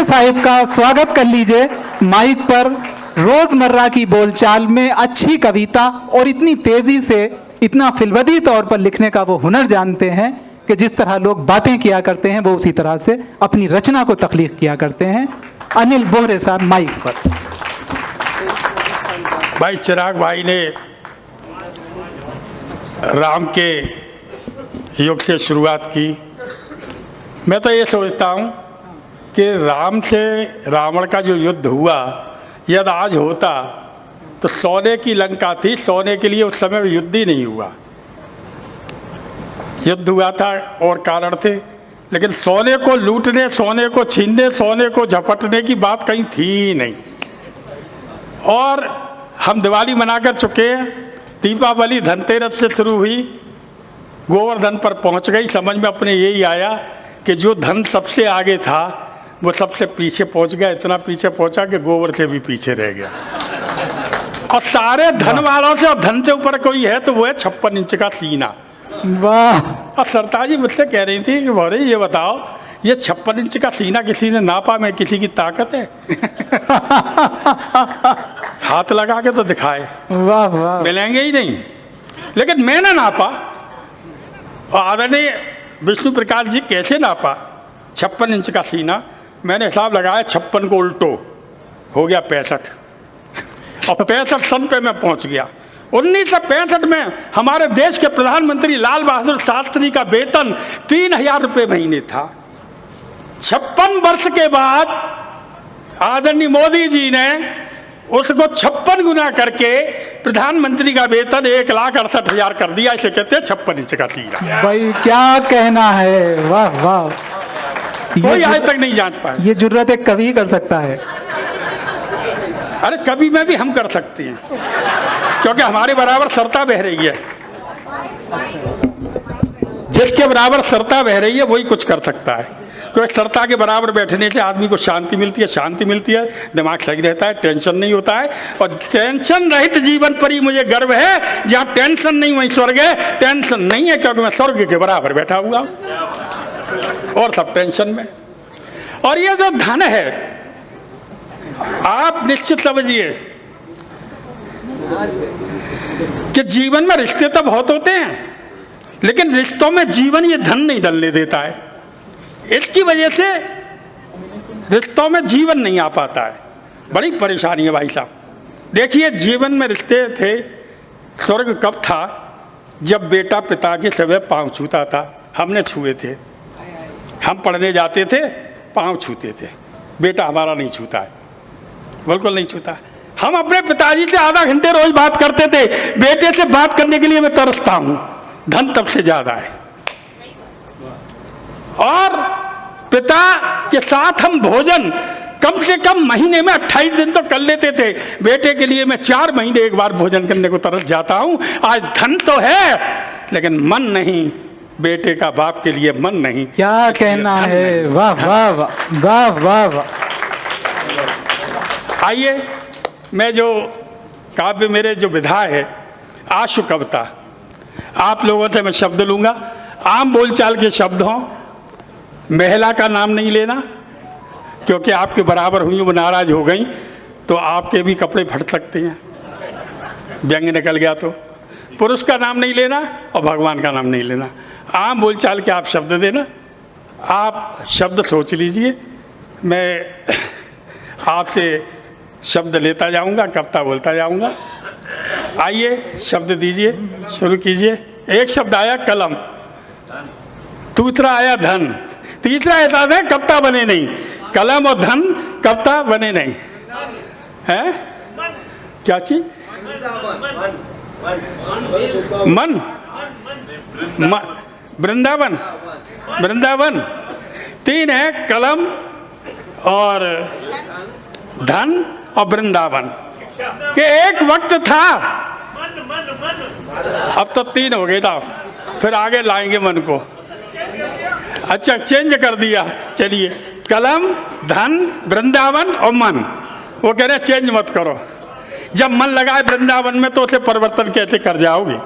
साहिब का स्वागत कर लीजिए माइक पर। रोजमर्रा की बोलचाल में अच्छी कविता और इतनी तेजी से इतना फिल्मदी तौर पर लिखने का वो हुनर जानते हैं कि जिस तरह लोग बातें किया करते हैं वो उसी तरह से अपनी रचना को तख्लीक किया करते हैं। अनिल बोहरे साहब माइक पर। भाई चिराग भाई ने राम के युग से शुरुआत की। मैं तो ये सोचता हूँ कि राम से रावण का जो युद्ध हुआ, यदि आज होता तो सोने की लंका थी, सोने के लिए उस समय युद्ध ही नहीं हुआ। युद्ध हुआ था और कारण थे, लेकिन सोने को लूटने, सोने को छीनने, सोने को झपटने की बात कहीं थी ही नहीं। और हम दिवाली मनाकर चुके हैं। दीपावली धनतेरस से शुरू हुई, गोवर्धन पर पहुंच गई। समझ में अपने यही आया कि जो धन सबसे आगे था वो सबसे पीछे पहुंच गया। इतना पीछे पहुंचा कि गोबर से भी पीछे रह गया। और सारे धन वालों से और धन से ऊपर कोई है तो वो है 56 इंच का सीना। वाह। और सरताज जी मुझसे कह रही थी कि भौरे ये बताओ, ये 56 इंच का सीना किसी ने नापा? में किसी की ताकत है? हाथ लगा के तो दिखाए। वाह वाह। मिलेंगे ही नहीं। लेकिन मैंने नापा, और आदरणीय विष्णु प्रकाश जी कैसे नापा 56 इंच का सीना? मैंने हिसाब लगाया, 56 को उल्टो हो गया 65, और 65 सन पे मैं पहुंच गया। 1965 में हमारे देश के प्रधानमंत्री लाल बहादुर शास्त्री का वेतन 3000 रुपये महीने था। 56 वर्ष के बाद आदरणीय मोदी जी ने उसको 56 गुना करके प्रधानमंत्री का वेतन 1,68,000 कर दिया। इसे कहते हैं 56 इंच का सीना। भाई क्या कहना है, वाह वाह। कोई आज तक नहीं जांच पाया। ये जुर्रत एक कवि कर सकता है। अरे कभी में भी हम कर सकते हैं, क्योंकि हमारे बराबर सरता बह रही है। जिसके बराबर सरता बह रही है वही कुछ कर सकता है। क्योंकि सरता के बराबर बैठने से आदमी को शांति मिलती है, शांति मिलती है, दिमाग सही रहता है, टेंशन नहीं होता है। और टेंशन रहित जीवन पर ही मुझे गर्व है। जहाँ टेंशन नहीं वहीं स्वर्ग है। टेंशन नहीं है क्योंकि मैं स्वर्ग के बराबर बैठा हुआ हूँ, और सब टेंशन में। और ये जो धन है, आप निश्चित समझिए कि जीवन में रिश्ते तो बहुत होते हैं, लेकिन रिश्तों में जीवन ये धन नहीं डलने देता है। इसकी वजह से रिश्तों में जीवन नहीं आ पाता है। बड़ी परेशानी है भाई साहब। देखिए, जीवन में रिश्ते थे। स्वर्ग कब था? जब बेटा पिता के सवे पांव छूता था। हमने छुए थे। हम पढ़ने जाते थे, पांव छूते थे। बेटा हमारा नहीं छूता है, बिल्कुल नहीं छूता। हम अपने पिताजी से आधा घंटे रोज बात करते थे। बेटे से बात करने के लिए मैं तरसता हूँ। धन तब से ज्यादा है। और पिता के साथ हम भोजन कम से कम महीने में 28 दिन तो कर लेते थे। बेटे के लिए मैं 4 महीने एक बार भोजन करने को तरस जाता हूं। आज धन तो है, लेकिन मन नहीं। बेटे का बाप के लिए मन नहीं। क्या कहना है, वाह वाह वाह वाह वाह। आइए, मैं जो काव्य, मेरे जो विधा है आशु कविता, आप लोगों से मैं शब्द लूंगा। आम बोलचाल के शब्द हों। महिला का नाम नहीं लेना, क्योंकि आपके बराबर हुई वो नाराज हो गई तो आपके भी कपड़े फट सकते हैं, व्यंग निकल गया तो। पुरुष का नाम नहीं लेना और भगवान का नाम नहीं लेना। आम बोलचाल के आप शब्द देना। आप शब्द सोच लीजिए, मैं आपसे शब्द लेता जाऊंगा, कविता बोलता जाऊंगा। आइए, शब्द दीजिए, शुरू कीजिए। एक शब्द आया कलम, दूसरा आया धन, तीसरा ऐसा है कविता बने नहीं। कलम और धन कविता बने नहीं है। क्या चीज? मन, वृंदावन, वृंदावन। 3 है, कलम और धन और वृंदावन। कि एक वक्त था, अब तो 3 हो गए था, फिर आगे लाएंगे मन को। अच्छा, चेंज कर दिया। चलिए, कलम, धन, वृंदावन और मन। वो कह रहे चेंज मत करो। जब मन लगाए वृंदावन में तो उसे परिवर्तन कैसे कर जाओगे?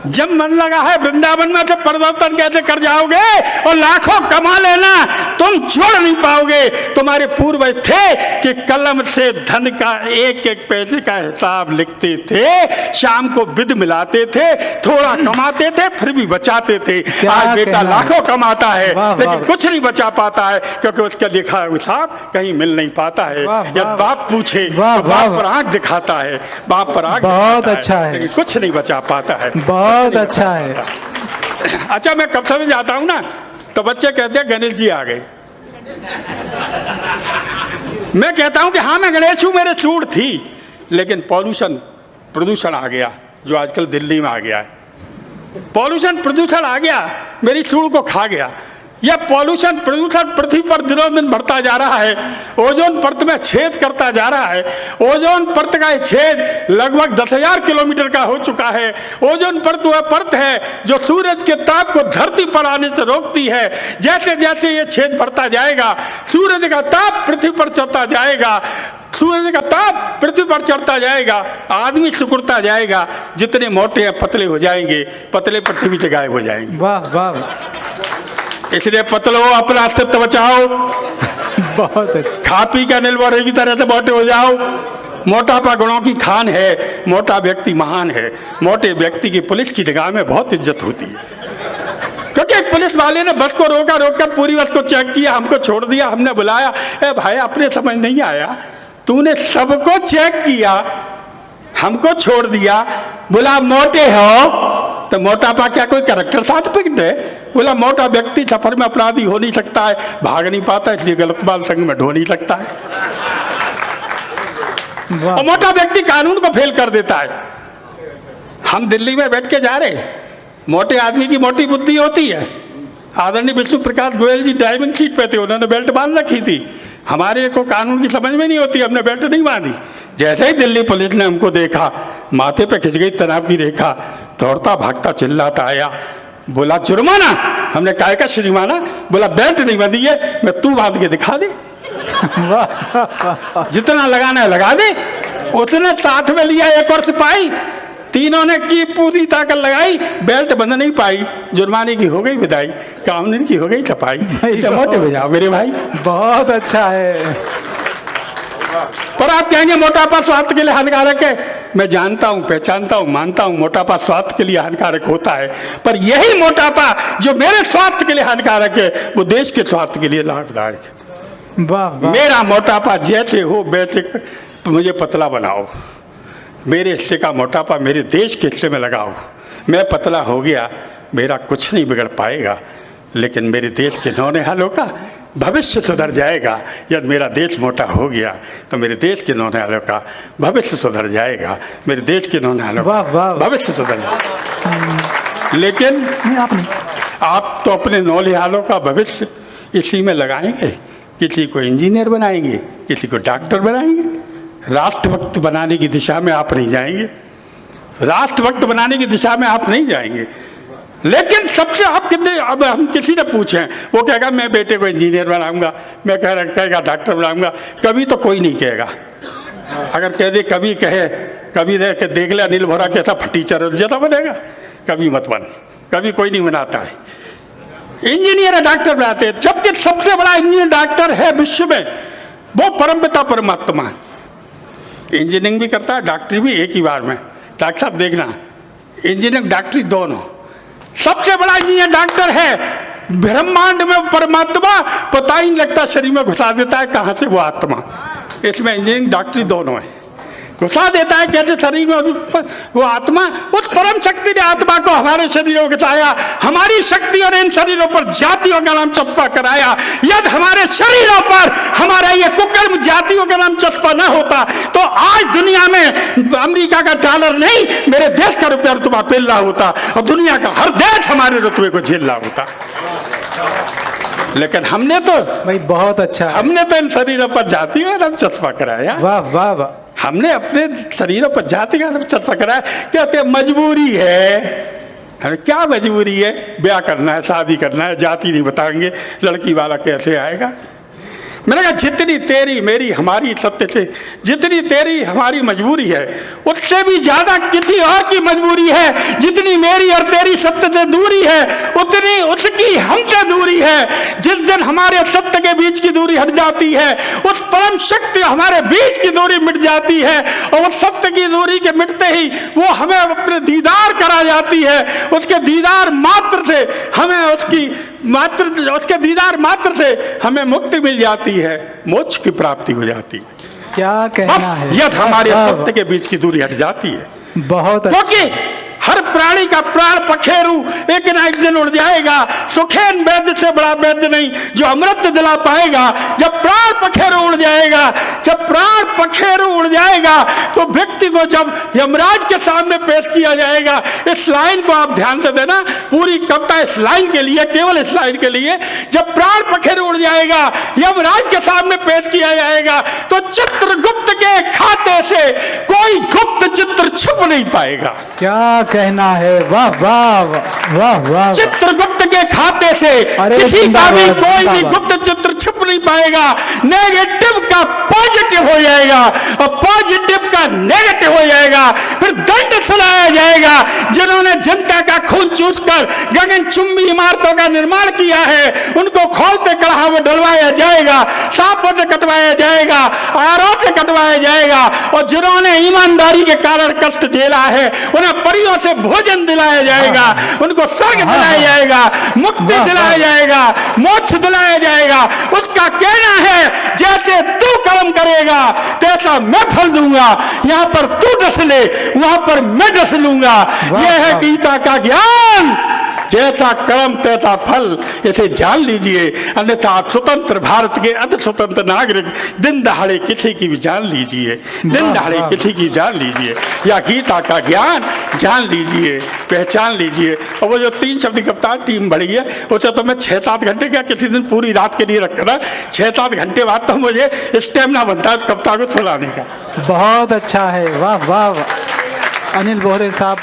जब मन लगा है वृंदावन में तो परिवर्तन कैसे कर जाओगे, और लाखों कमा लेना तुम छोड़ नहीं पाओगे। तुम्हारे पूर्वज थे कि कलम से धन का एक एक पैसे का हिसाब लिखते थे, शाम को विद मिलाते थे, थोड़ा कमाते थे फिर भी बचाते थे। आज बेटा लाखों कमाता है लेकिन कुछ नहीं बचा पाता है, क्योंकि उसका लिखा हिसाब कहीं मिल नहीं पाता है। या बाप पूछे तो बाप पर आंख दिखाता है, बाप पर आंख बहुत अच्छा है, लेकिन कुछ नहीं बचा पाता है। बहुत अच्छा है। अच्छा, मैं कब समझ जाता हूँ ना तो बच्चे कहते हैं गणेश जी आ गए। मैं कहता हूँ कि हाँ मैं गणेश हूँ, मेरे सूढ़ थी, लेकिन प्रदूषण आ गया जो आजकल दिल्ली में आ गया है। प्रदूषण आ गया, मेरी सूढ़ को खा गया। यह प्रदूषण पृथ्वी पर दिनों दिन बढ़ता जा रहा है, ओजोन परत में छेद करता जा रहा है। ओजोन परत का छेद लगभग 10,000 किलोमीटर का हो चुका है। ओजोन परत वह परत है जो सूरज के ताप को धरती पर आने से रोकती है। जैसे जैसे ये छेद बढ़ता जाएगा, सूरज का ताप पृथ्वी पर चढ़ता जाएगा, सूरज का ताप पृथ्वी पर चढ़ता जाएगा, आदमी सिकुड़ता जाएगा। जितने मोटे हैं पतले हो जाएंगे, पतले पृथ्वी से गायब हो जाएंगे। वाह वाह, इसलिए पतलो अपना अस्तित्व बचाओ। बहुत अच्छा। खा पी का निर्भर की तरह से मोटे हो जाओ। मोटापा गुणों की खान है, मोटा व्यक्ति महान है। मोटे व्यक्ति की पुलिस की निगाह में बहुत इज्जत होती है, क्योंकि एक पुलिस वाले ने बस को रोककर पूरी बस को चेक किया, हमको छोड़ दिया। हमने बुलाया, ए भाई अपने समझ नहीं आया, तूने सबको चेक किया, हमको छोड़ दिया, बोला मोटे हो तो मोटापा क्या कोई कैरेक्टर सर्टिफिकेट है? बोला मोटा व्यक्ति सफर में अपराधी हो नहीं सकता है, भाग नहीं पाता, इसलिए गलत बाल संग में ढो नहीं सकता है। और मोटा व्यक्ति कानून को फेल कर देता है। हम दिल्ली में बैठ के जा रहे, मोटे आदमी की मोटी बुद्धि होती है। आदरणीय विष्णु प्रकाश गोयल जी ड्राइविंग सीट पे थे, उन्होंने बेल्ट बांध रखी थी। हमारे को कानून की समझ में नहीं होती, हमने बेल्ट नहीं बांधी। जैसे ही दिल्ली पुलिस ने हमको देखा, माथे पे खिंच गई तनाव की रेखा, दौड़ता भागता चिल्लाता आया, बोला जुर्माना। हमने कहा का श्रीमाना? बोला बेल्ट नहीं बांधी है, मैं तू बांध के दिखा दे। जितना लगाना है लगा दे। उतने साथ में लिया एक और सिपाही, तीनों ने की पूरी ताकत लगाई, बेल्ट बंध नहीं पाई। जुर्माने की हो गई विदाई, कानून की हो गई छपाई। मोटे हो जाओ मेरे भाई। बहुत अच्छा है। पर आप कहेंगे मोटापा स्वास्थ्य के लिए हानिकारक है। मैं जानता हूं, पहचानता हूं, मानता हूं मोटापा स्वास्थ्य के लिए हानिकारक होता है, पर यही मोटापा जो मेरे स्वास्थ्य के लिए हानिकारक है वो देश के स्वास्थ्य के लिए लाभदायक है। वाह वाह। मेरा मोटापा जैसे हो वैसे मुझे पतला बनाओ। मेरे हिस्से का मोटापा मेरे देश के हिस्से में लगाओ। मैं पतला हो गया, मेरा कुछ नहीं बिगड़ पाएगा, लेकिन मेरे देश के नौनिहालों का भविष्य सुधर जाएगा। यदि मेरा देश मोटा हो गया तो मेरे देश के नौनिहालों का भविष्य सुधर जाएगा, मेरे देश के नौनिहालों का भविष्य सुधर जाएगा। लेकिन आप तो अपने नौनिहालों का भविष्य इसी में लगाएंगे। किसी को इंजीनियर बनाएंगे, किसी को डॉक्टर बनाएंगे। राष्ट्रभक्त बनाने की दिशा में आप नहीं जाएंगे, राष्ट्रभक्त बनाने की दिशा में आप नहीं जाएंगे। लेकिन सबसे आप कितने, अब हम किसी ने पूछे, वो कहेगा मैं बेटे को इंजीनियर बनाऊंगा, मैं कहेगा डॉक्टर बनाऊंगा। कभी तो कोई नहीं कहेगा। अगर कह दे, कभी कहे, कभी देख ले अनिल भोरा कैसा फटीचर ज्यादा बनेगा, कभी मत बन, कभी कोई नहीं बनाता है। इंजीनियर डॉक्टर बनाते हैं, जबकि सबसे बड़ा इंजीनियर डॉक्टर है विश्व में वो परमपिता परमात्मा। इंजीनियरिंग भी करता है, डॉक्टरी भी एक ही बार में। डॉक्टर साहब देखना, इंजीनियरिंग डॉक्टरी दोनों। सबसे बड़ा इंजीनियर डॉक्टर है ब्रह्मांड में परमात्मा, पता ही नहीं लगता, शरीर में घुसा देता है कहाँ से वो आत्मा। इसमें इंजीनियरिंग डॉक्टरी दोनों है, घुसा देता है कैसे शरीर में वो आत्मा। उस परम शक्ति ने आत्मा को हमारे शरीरों में घुसाया, हमारी शक्तियों ने इन शरीरों पर जातियों का नाम चस्पा कराया। यदि हमारे शरीरों पर हमारा ये कुकर्म जातियों का नाम चस्पा न होता तो आज दुनिया में अमेरिका का डॉलर नहीं, मेरे देश का रुपया रुतबा पेल रहा होता और दुनिया का हर देश हमारे रुतबे को झेल रहा होता। लेकिन हमने तो भाई बहुत अच्छा, हमने तो इन शरीरों पर जाति का नाम चस्पा कराया। वाह वाह वाह। हमने अपने शरीरों पर जाति का नाम चस्पा कराया। कहते हैं मजबूरी है। हमें क्या मजबूरी है? ब्याह करना है, शादी करना है, जाति नहीं बताएंगे, लड़की वाला कैसे आएगा? मैंने कहा जितनी तेरी मेरी हमारी सत्य से जितनी तेरी हमारी मजबूरी है, उससे भी ज्यादा किसी और की मजबूरी है। जितनी मेरी और तेरी सत्य से दूरी है, उतनी उसकी हमसे दूरी है। जिस दिन हमारे सत्य के बीच की दूरी हट जाती है, उस परम शक्ति हमारे बीच की दूरी मिट जाती है, और उस सत्य की दूरी के मिटते ही वो हमें अपने दीदार करा जाती है। उसके दीदार मात्र से हमें उसके दीदार मात्र से हमें मुक्ति मिल जाती है, मोक्ष की प्राप्ति हो जाती है। क्या कहना है, यदि हमारे सत्य के बीच की दूरी हट जाती है। बहुत क्योंकि हर प्राणी का प्राण पखेरु एक ना एक दिन उड़ जाएगा। सुखेन वैद्य से बड़ा वैद्य नहीं जो अमृत दिला पाएगा। जब प्राण पखेरु उड़ जाएगा, जब प्राण पखेरु उड़ जाएगा, तो व्यक्ति को जब यमराज के सामने पेश किया जाएगा। इस लाइन को आप ध्यान से देना, पूरी कविता इस लाइन के लिए, केवल इस लाइन के लिए। जब प्राण पखेरु उड़ जाएगा, यमराज के सामने पेश किया जाएगा, तो चित्रगुप्त के खाते से कोई गुप्त चित्र छुप नहीं पाएगा। क्या कहना है, वाह वाह वाह वाह। चित्रगुप्त के खाते से किसी का भी कोई भी गुप्त चित्र छुप नहीं पाएगा। नेगेटिव का पॉजिटिव हो जाएगा और पॉजिटिव का नेगेटिव हो जाएगा। फिर दंड सुनाया जाएगा। जिन्होंने जनता का खून चूसकर गगनचुंबी इमारतों का निर्माण किया है, उनको खोलते कड़ाहा में डलवाया जाएगा, सांपों से कटवाया जाएगा, आरों से कटवाया जाएगा। और जिन्होंने ईमानदारी के कारण कष्ट झेला है, उन्हें परियों से भोजन दिलाया जाएगा, उनको स्वर्ग दिलाया जाएगा, मुक्ति दिलाया जाएगा, मोक्ष दिलाया जाएगा। उसका कहना है जैसे तू कर्म करेगा तैसा मैं फल दूंगा। यहाँ पर तू डस ले, वहां पर मैं डस लूंगा। यह है गीता का ज्ञान। जैसा कर्म तैसा फल, इसे जान लीजिए, अन्यथा आप स्वतंत्र भारत के अति स्वतंत्र नागरिक दिन दहाड़े किसी की भी जान लीजिए, दिन दहाड़े किसी की जान लीजिए, या गीता का ज्ञान जान लीजिए, पहचान लीजिए। और वो जो 3 शब्द कप्तान टीम बढ़ी है, उसे तो मैं 6-7 घंटे क्या किसी दिन पूरी रात के लिए रखना, 6-7 घंटे बाद तो मुझे स्टेमिना बनता है कप्तान को सुलाने का। बहुत अच्छा है, वाह वाह। अनिल बोहरे साहब